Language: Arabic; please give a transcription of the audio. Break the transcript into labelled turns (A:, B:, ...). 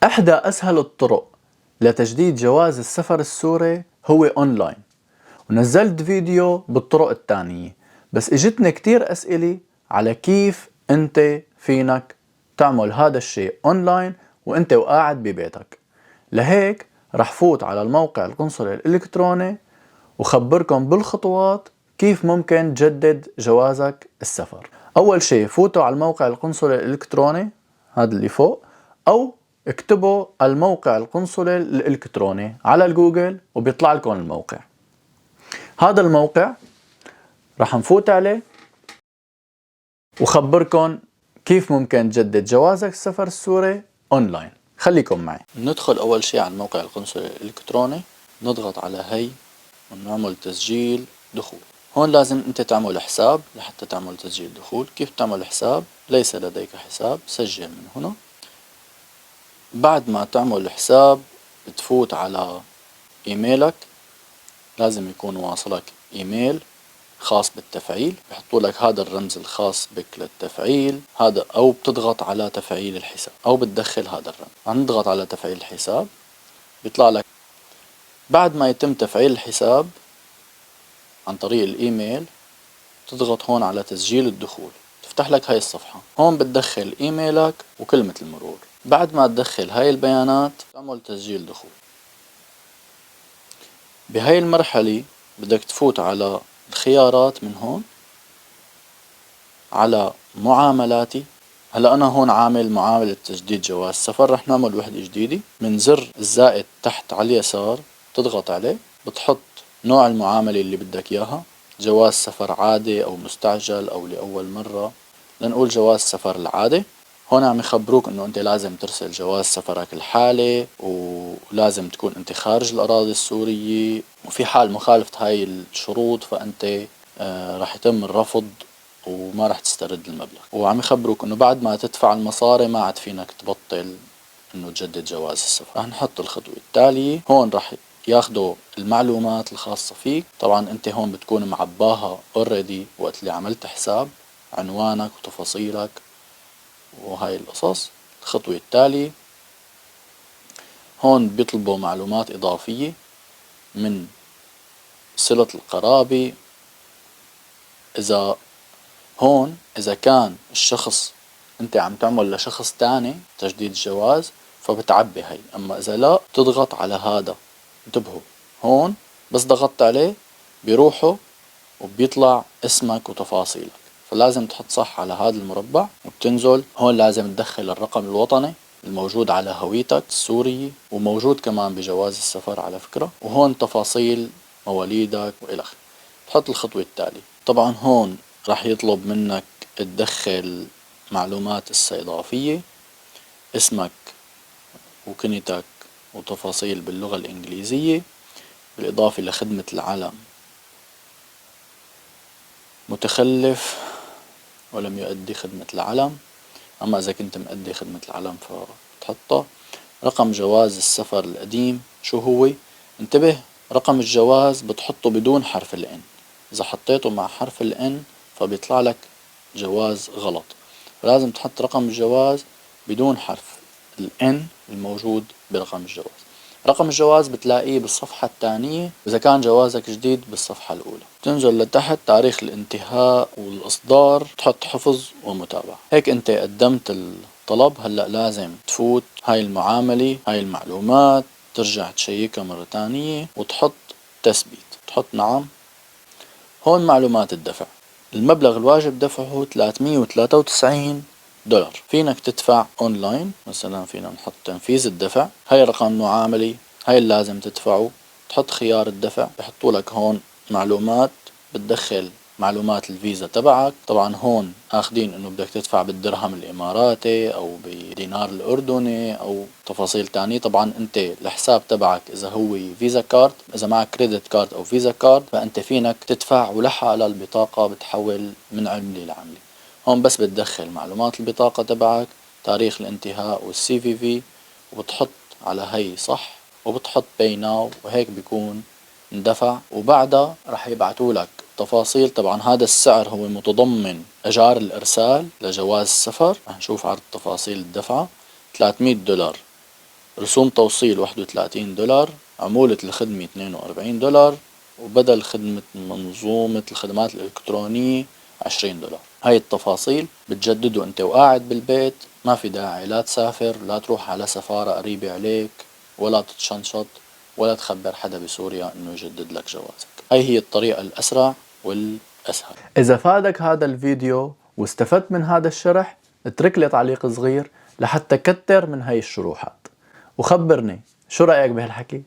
A: أحدى أسهل الطرق لتجديد جواز السفر السوري هو أونلاين، ونزلت فيديو بالطرق التانية، بس اجتني كتير أسئلة على كيف أنت فينك تعمل هذا الشيء أونلاين وأنت وقاعد ببيتك. لهيك رح فوت على الموقع القنصلي الإلكتروني وخبركم بالخطوات كيف ممكن تجدد جوازك السفر. أول شيء فوتوا على الموقع القنصلي الإلكتروني هذا اللي فوق، أو اكتبوا الموقع القنصلي الإلكتروني على الجوجل وبيطلع لكم الموقع. هذا الموقع رح نفوت عليه وخبركم كيف ممكن تجدد جوازك السفر السوري أونلاين. خليكم معي. ندخل أول شيء على الموقع القنصلي الإلكتروني، نضغط على هي ونعمل تسجيل دخول. هون لازم انت تعمل حساب لحتى تعمل تسجيل دخول. كيف تعمل حساب؟ ليس لديك حساب، سجل من هنا. بعد ما تعمل حساب بتفوت على ايميلك، لازم يكون واصلك ايميل خاص بالتفعيل، بحطوا لك هذا الرمز الخاص بك للتفعيل هذا، او بتضغط على تفعيل الحساب او بتدخل هذا الرمز. هنضغط على تفعيل الحساب، بيطلع لك بعد ما يتم تفعيل الحساب عن طريق الايميل تضغط هون على تسجيل الدخول، تفتح لك هاي الصفحة. هون بتدخل ايميلك وكلمة المرور. بعد ما تدخل هاي البيانات تعمل تسجيل دخول. بهاي المرحلة بدك تفوت على الخيارات من هون على معاملاتي. هلا انا هون عامل معاملة تجديد جواز سفر، رح نعمل وحدة جديدة. من زر الزائد تحت على اليسار تضغط عليه، بتحط نوع المعاملة اللي بدك اياها، جواز سفر عادي او مستعجل او لأول مرة. لنقول جواز سفر العادي. هون عم يخبروك انه انت لازم ترسل جواز سفرك الحالي، ولازم تكون انت خارج الاراضي السورية، وفي حال مخالفة هاي الشروط فانت رح يتم الرفض وما رح تسترد المبلغ. وعم يخبروك انه بعد ما تدفع المصاري ما عاد فينك تبطل انه تجدد جواز السفر. رح نحط الخطوة التالية. هون رح ياخدوا المعلومات الخاصة فيك. طبعا انت هون بتكون معباها اوريدي وقت اللي عملت حساب، عنوانك وتفاصيلك وهاي القصص. الخطوة التالية هون بيطلبوا معلومات اضافية من صلة القرابة. إذا كان الشخص أنت عم تعمل لشخص تاني تجديد الجواز فبتعبي هاي، أما إذا لا تضغط على هذا. انتبهوا، هون بس ضغطت عليه بيروحوا وبيطلع اسمك وتفاصيلك، فلازم تحط صح على هذا المربع وبتنزل. هون لازم تدخل الرقم الوطني الموجود على هويتك السورية، وموجود كمان بجواز السفر على فكرة، وهون تفاصيل مواليدك وإلخ. تحط الخطوة التالية. طبعا هون راح يطلب منك تدخل معلومات الصيدافية، اسمك وكنيتك وتفاصيل باللغة الإنجليزية، بالإضافة لخدمة العلم متخلف ولم يؤدي خدمة العلم، أما إذا كنت مؤدي خدمة العلم فبتحطه. رقم جواز السفر القديم شو هو؟ انتبه، رقم الجواز بتحطه بدون حرف الإن. إذا حطيته مع حرف الإن فبيطلع لك جواز غلط، فلازم تحط رقم الجواز بدون حرف الإن الموجود برقم الجواز. رقم الجواز بتلاقيه بالصفحة الثانية، إذا كان جوازك جديد بالصفحة الأولى. تنزل لتحت تاريخ الانتهاء والإصدار، تحط حفظ ومتابعة. هيك أنت قدمت الطلب. هلأ لازم تفوت هاي المعاملة، هاي المعلومات، ترجع تشيكها مرة تانية وتحط تثبيت، تحط نعم. هون معلومات الدفع. المبلغ الواجب دفعه $393. فينك تدفع اونلاين، مثلا فينا نحط تنفيذ الدفع. هاي رقم معاملة، هاي اللي لازم تدفعه. تحط خيار الدفع، بحطوا لك هون معلومات، بتدخل معلومات الفيزا تبعك. طبعا هون اخدين انه بدك تدفع بالدرهم الاماراتي او بالدينار الاردني او تفاصيل تانية. طبعا انت الحساب تبعك اذا هو فيزا كارد، اذا معك كريدت كارد او فيزا كارد فانت فينك تدفع ولحق على البطاقة بتحول من عملة لعملة. هون بس بتدخل معلومات البطاقة تبعك، تاريخ الانتهاء والسي في في، وبتحط على هي صح وبتحط باي ناو، وهيك بيكون اندفع. وبعدها رح يبعتوا لك تفاصيل. طبعا هذا السعر هو متضمن ايجار الارسال لجواز السفر. رح نشوف عرض تفاصيل الدفعة $300 رسوم توصيل $31، عمولة الخدمة $42، وبدل خدمة منظومة الخدمات الإلكترونية $20. هاي التفاصيل بتجددوا انت وقاعد بالبيت، ما في داعي لا تسافر، لا تروح على سفارة قريبة عليك، ولا تتشنشط، ولا تخبر حدا بسوريا انه يجدد لك جوازك. هاي هي الطريقة الأسرع والأسهل. إذا فادك هذا الفيديو واستفدت من هذا الشرح، اترك لي تعليق صغير لحتى كتر من هاي الشروحات، وخبرني شو رأيك بهالحكي؟